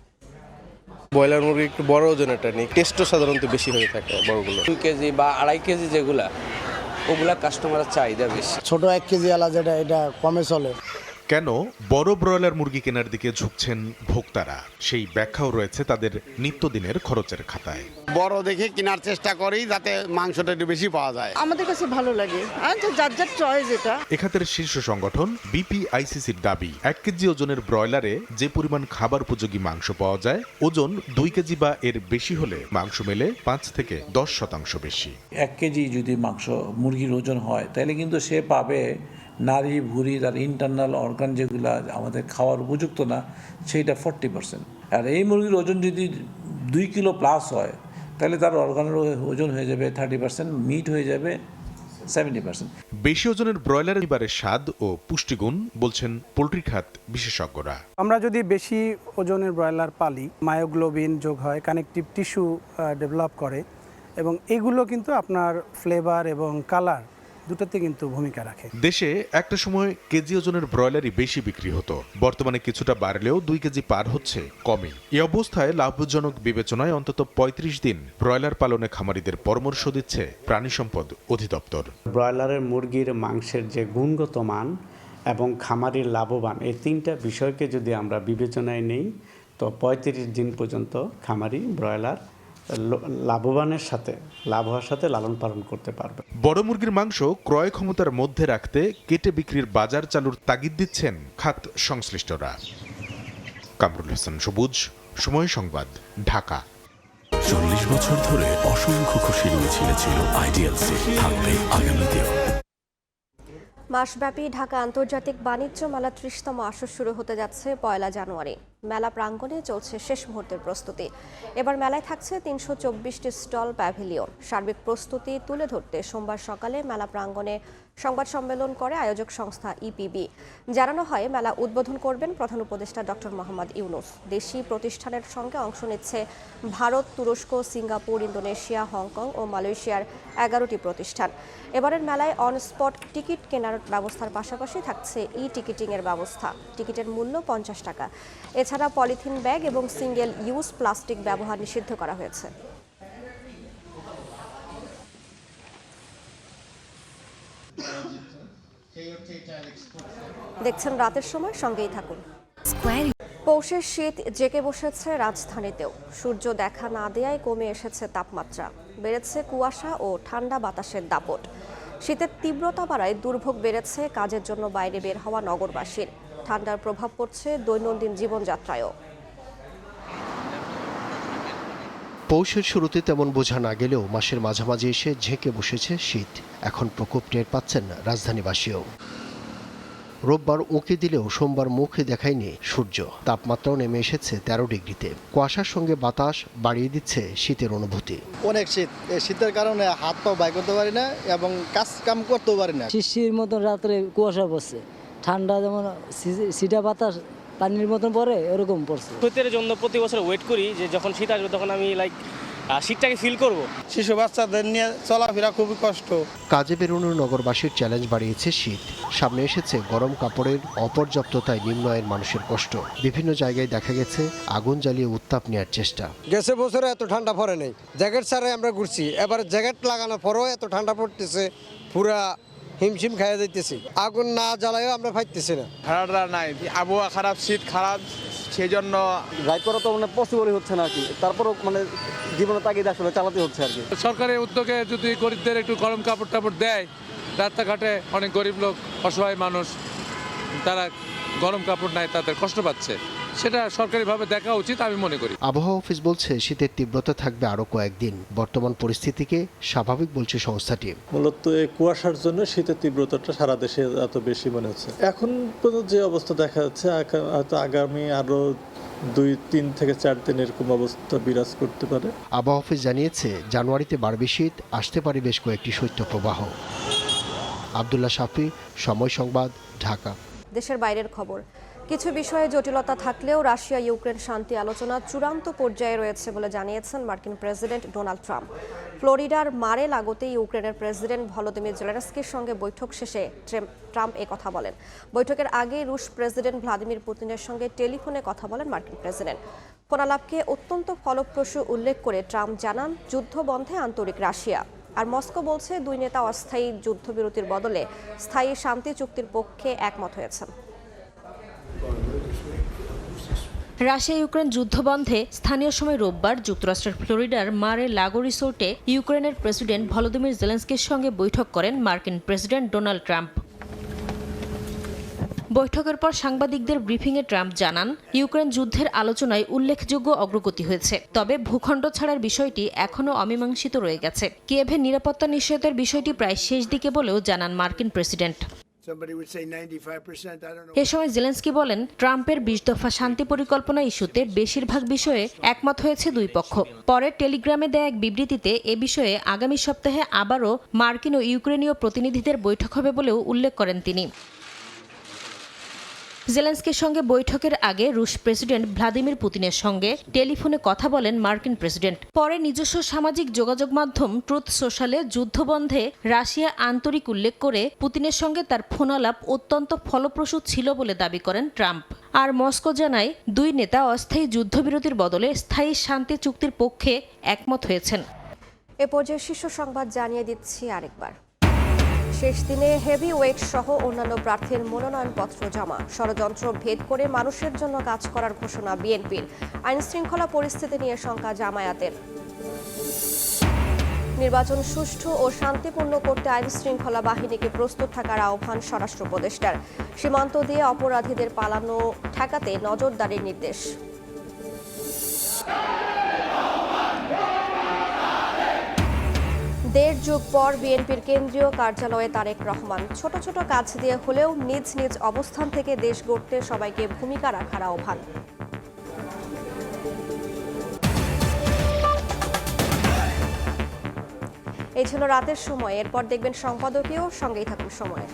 [SPEAKER 6] ব্রয়লার মুরগি একটু বড় ওজনেরটা নেই, টেস্টও সাধারণত বেশি হয়ে থাকে বড়গুলো।
[SPEAKER 7] 2 কেজি বা 2.5 কেজি যেগুলা, ওগুলা কাস্টমারের চাহিদা বেশি।
[SPEAKER 9] ছোট 1 কেজি আলা যেটা, এটা কমে চলে।
[SPEAKER 10] কেন বড় ব্রয়লার মুরগি কেনার দিকে ঝুঁকছেন ভোক্তারা, সেই ব্যাখ্যাও রয়েছে তাদের নিত্যদিনের খরচের খাতায়।
[SPEAKER 9] বড় দেখে কেনার চেষ্টা করি যাতে মাংসটা একটু বেশি পাওয়া যায়।
[SPEAKER 12] আমাদের কাছে ভালো লাগে, আর যার যার চয়েস এটা।
[SPEAKER 10] এ খাতের শীর্ষ সংগঠন বিপিআইসিসির দাবি, 1 কেজি ওজনের ব্রয়লারে যে পরিমাণ খাবার উপযোগী মাংস পাওয়া যায়, ওজন 2 কেজি বা এর বেশি হলে মাংস মেলে 5 থেকে 10% বেশি।
[SPEAKER 13] 1 কেজি যদি মাংস মুরগির ওজন হয়, তাহলে কিন্তু সে পাবে নারী ভুঁড়ি, তার ইন্টারনাল অর্গান যেগুলো আমাদের খাওয়ার উপযুক্ত না, সেইটা 40%। আর এই মুরগির ওজন যদি 2 কিলো প্লাস হয়, তাহলে তার অর্গানের ওজন হয়ে যাবে 30%, মিট হয়ে যাবে 70%।
[SPEAKER 10] বেশি ওজনের ব্রয়লারের এবারের স্বাদ ও পুষ্টিগুণ বলছেন পোল্ট্রি খাত বিশেষজ্ঞরা।
[SPEAKER 30] আমরা যদি বেশি ওজনের ব্রয়লার পালি, মায়োগ্লোবিন যোগ হয়, কানেকটিভ টিস্যু ডেভেলপ করে, এবং এগুলো কিন্তু আপনার ফ্লেভার এবং কালার দুটোতে কিন্তু ভূমিকা রাখে।
[SPEAKER 10] দেশে একটা সময় কেজি ওজনের ব্রয়লারই বেশি বিক্রি হতো, বর্তমানে কিছুটা বাড়লেও 2 কেজি পার হচ্ছে কমই। এই অবস্থায় লাভজনক বিবেচনায় অন্তত 35 দিন ব্রয়লার পালনে খামারিদের পরামর্শ দিচ্ছে প্রাণী সম্পদ অধিদপ্তর।
[SPEAKER 31] ব্রয়লারের মুরগির মাংসের যে গুণগত মান এবং খামারির লাভবান, এই 3টা বিষয়কে যদি আমরা বিবেচনায় নেই, তো 35 দিন পর্যন্ত খামারি ব্রয়লার লাভবানের সাথে লাভ হওয়ার সাথে লালন পালন করতে পারবে।
[SPEAKER 10] বড় মুরগির মাংস ক্রয় ক্ষমতার মধ্যে রাখতে কেটে বিক্রির বাজার চালুর তাগিদ দিচ্ছেন খাত সংশ্লিষ্টরা। কামরুল হাসান সবুজ, সময় সংবাদ, ঢাকা।
[SPEAKER 32] 40 বছর ধরে অসংখ্য খুশির মিছিলে ছিল আইডিএলসি, থাকবে আগামীতেও।
[SPEAKER 1] মাসব্যাপী ঢাকা আন্তর্জাতিক বাণিজ্য মেলা 30তম আসর শুরু হতে যাচ্ছে 1 জানুয়ারি। মেলা প্রাঙ্গণে চলছে শেষ মুহূর্তের প্রস্তুতি। এবার মেলায় থাকছে 324টি স্টল, প্যাভিলিয়ন। সার্বিক প্রস্তুতি তুলে ধরতে সোমবার সকালে মেলা প্রাঙ্গণে সংবাদ সম্মেলন করে আয়োজক সংস্থা ইপিবি। জানানো হয়, মেলা উদ্বোধন করবেন প্রধান উপদেষ্টা ডক্টর মোহাম্মদ ইউনূস। দেশি প্রতিষ্ঠানের সঙ্গে অংশ নিচ্ছে ভারত, তুরস্ক, সিঙ্গাপুর, ইন্দোনেশিয়া, হংকং ও মালয়েশিয়ার 11টি প্রতিষ্ঠান। এবারের মেলায় অন স্পট টিকিট কেনার ব্যবস্থার পাশাপাশি থাকছে টিকিটিংয়ের ব্যবস্থা। টিকিটের মূল্য 50 টাকা। এছাড়া পলিথিন ব্যাগ এবং সিঙ্গেল ইউজ প্লাস্টিক ব্যবহার নিষিদ্ধ করা হয়েছে। দেখছেন রাতের সময়, সঙ্গেই থাকুন। পৌষের শীত জেঁকে বসেছে রাজধানীতেও। সূর্য দেখা না দেয়ায় কমে এসেছে তাপমাত্রা, বেড়েছে কুয়াশা ও ঠান্ডা বাতাসের দাপট। শীতের তীব্রতা বাড়ায় দুর্ভোগ বেড়েছে কাজের জন্য বাইরে বের হওয়া নগরবাসীর। ঠান্ডার প্রভাব পড়ছে দৈনন্দিন জীবনযাত্রায়ও।
[SPEAKER 4] পৌষের শুরুতে তেমন বোঝা না গেলেও মাসের মাঝামাঝি এসে ঝেঁকে বসেছে শীত। এখন প্রকোপ টের পাচ্ছেন রাজধানীবাসীও। রোববার উঁকি দিলেও সোমবার মুখে দেখায়নি সূর্য। তাপমাত্রাও নেমে এসেছে 13 ডিগ্রিতে। কুয়াশার সঙ্গে বাতাস বাড়িয়ে দিচ্ছে শীতের অনুভূতি।
[SPEAKER 8] অনেক শীত, এই শীতের কারণে হাত পা বাইর করতে পারি না এবং কাম করতেও পারি না।
[SPEAKER 14] শিশির মতন রাত্রে কুয়াশা পড়ছে, ঠান্ডা যেমন সিটা বাতাস পানির মতন পড়ে এরকম পড়ছে।
[SPEAKER 15] শীতের জন্য প্রতি বছর ওয়েট করি যে যখন শীত আসবে তখন আমি শীতটাকে ফিল করব।
[SPEAKER 8] শিশু বাচ্চাদের নিয়ে চলাফেরা খুবই কষ্ট।
[SPEAKER 4] কাজে বেরোনোর নগরবাসীর চ্যালেঞ্জ বাড়িয়েছে শীত। সামনে এসেছে গরম কাপড়ের অপর্যাপ্ততায় নিম্ন আয়ের মানুষের কষ্ট। বিভিন্ন জায়গায় দেখা গেছে আগুন জ্বালিয়ে উত্তাপ নেওয়ার চেষ্টা।
[SPEAKER 16] গেছে বছরে এত ঠান্ডা পড়ে নেই, জ্যাকেট ছাড়াই আমরা ঘুরছি। এবার জ্যাকেট লাগানোর পরেও এত ঠান্ডা পড়তেছে, পুরা হিমশিম খাইয়া যাইতেছি। আগুন না জ্বালায়ও আমরা ফাইতেছি না।
[SPEAKER 8] ঠান্ডা নাই, আবহাওয়া খারাপ, শীত খারাপ, সেই জন্য
[SPEAKER 26] ড্রাইভ করা তো পসিবলই হচ্ছে না আর কি। তারপরও জীবনের তাগিদে আসলে চালাতে হচ্ছে আর কি।
[SPEAKER 13] সরকারের উদ্যোগে যদি গরিবদের একটু গরম কাপড় টাপড় দেয়, রাস্তাঘাটে অনেক গরিব লোক, অসহায় মানুষ, তারা গরম কাপড় নাই, তাদের কষ্ট পাচ্ছে, সেটা সরকারিভাবে দেখা উচিত আমি মনে করি।
[SPEAKER 4] আবহাওয়া অফিস বলছে শীতের তীব্রতা থাকবে আরও কয়েকদিন। বর্তমান পরিস্থিতিকে স্বাভাবিক বলছে সংস্থাটি।
[SPEAKER 5] মূলত এই কুয়াশার জন্য শীতের তীব্রতাটা সারা দেশে এত বেশি মনে হচ্ছে। এখন পর্যন্ত যে অবস্থা দেখা যাচ্ছে, হয়তো আগামী আরো 2-3 থেকে 4 দিন এরকম অবস্থা বিরাজ করতে পারে।
[SPEAKER 4] আবহাওয়া অফিস জানিয়েছে জানুয়ারিতে বাড়বে শীত, আসতে পারে বেশ কয়েকটি শৈত্যপ্রবাহ। আব্দুল্লাহ শাফি, সময় সংবাদ, ঢাকা।
[SPEAKER 1] দেশের বাইরের খবর। কিছু বিষয়ে জটিলতা থাকলেও রাশিয়া ইউক্রেন শান্তি আলোচনা চূড়ান্ত পর্যায়ে রয়েছে বলে জানিয়েছেন মার্কিন প্রেসিডেন্ট ডোনাল্ড ট্রাম্প। ফ্লোরিডার মারে লাগোতে ইউক্রেনের প্রেসিডেন্ট ভলোদিমির জেলেনস্কির সঙ্গে বৈঠক শেষে ট্রাম্প কথা বলেন। বৈঠকের আগে রুশ প্রেসিডেন্ট ভ্লাদিমির পুতিনের সঙ্গে টেলিফোনে কথা বলেন মার্কিন প্রেসিডেন্ট। ফোনালাপকে অত্যন্ত ফলপ্রসূ উল্লেখ করে ট্রাম্প জানান যুদ্ধ বন্ধে আন্তরিক রাশিয়া। আর মস্কো বলছে দুই নেতা অস্থায়ী যুদ্ধবিরতির বদলে স্থায়ী শান্তি চুক্তির পক্ষে একমত হয়েছেন।
[SPEAKER 17] রাশিয়া ইউক্রেন যুদ্ধ বন্ধে স্থানীয় সময় রোববার যুক্তরাষ্ট্রের ফ্লোরিডার মারে লাগো রিসোর্টে ইউক্রেনের প্রেসিডেন্ট ভলোদিমির জেলেনস্কির সঙ্গে বৈঠক করেন মার্কিন প্রেসিডেন্ট ডোনাল্ড ট্রাম্প। বৈঠকের পর সাংবাদিকদের ব্রিফিংয়ে ট্রাম্প জানান ইউক্রেন যুদ্ধের আলোচনায় উল্লেখযোগ্য অগ্রগতি হয়েছে, তবে ভূখণ্ড ছাড়ার বিষয়টি এখনও অমীমাংসিত রয়ে গেছে। কিয়েভের নিরাপত্তা নিশ্চয়তার বিষয়টি প্রায় শেষ দিকে বলেও জানান মার্কিন প্রেসিডেন্ট। এ সময় জেলেনস্কি বলেন ট্রাম্পের 20 দফা শান্তি পরিকল্পনা ইস্যুতে বেশিরভাগ বিষয়ে একমত হয়েছে দুই পক্ষ। পরে টেলিগ্রামে দেয়া এক বিবৃতিতে এ বিষয়ে আগামী সপ্তাহে আবারও মার্কিন ও ইউক্রেনীয় প্রতিনিধিদের বৈঠক হবে বলেও উল্লেখ করেন তিনি। জেলেনস্কির সঙ্গে বৈঠকের আগে রুশ প্রেসিডেন্ট ভ্লাদিমির পুতিনের সঙ্গে টেলিফোনে কথা বলেন মার্কিন প্রেসিডেন্ট। পরে নিজস্ব সামাজিক যোগাযোগ মাধ্যম ট্রুথ সোশ্যালে যুদ্ধবন্ধে রাশিয়া আন্তরিক উল্লেখ করে পুতিনের সঙ্গে তার ফোনালাপ অত্যন্ত ফলপ্রসূ ছিল বলে দাবি করেন ট্রাম্প। আর মস্কো জানায় দুই নেতা অস্থায়ী যুদ্ধবিরতির বদলে স্থায়ী শান্তি চুক্তির পক্ষে একমত হয়েছেন।
[SPEAKER 1] এ পর্যায়ে শীর্ষ সংবাদ জানিয়ে দিচ্ছি আরেকবার। শেষ দিনে হেভি ওয়েট সহ অন্যান্য প্রার্থীর মনোনয়নপত্র জমা। ষড়যন্ত্র ভেদ করে মানুষের জন্য কাজ করার ঘোষণা বিএনপির। আইনশৃঙ্খলা পরিস্থিতি নিয়ে শঙ্কা জামায়াতের। নির্বাচন সুষ্ঠু ও শান্তিপূর্ণ করতে আইনশৃঙ্খলা বাহিনীকে প্রস্তুত থাকার আহ্বান স্বরাষ্ট্র উপদেষ্টার। সীমান্ত দিয়ে অপরাধীদের পালানো ঠেকাতে নজরদারির নির্দেশ। দেড় যুগ পর বিএনপির কেন্দ্রীয় কার্যালয়ে তারেক রহমান। ছোট ছোট কাজ দিয়ে হলেও নিজ নিজ অবস্থান থেকে দেশ গড়তে সবাইকে ভূমিকা রাখার আহ্বান। এই ছিল রাতের সময়। এরপর দেখবেন সম্পাদকীয়। সঙ্গেই থাকুন সময়।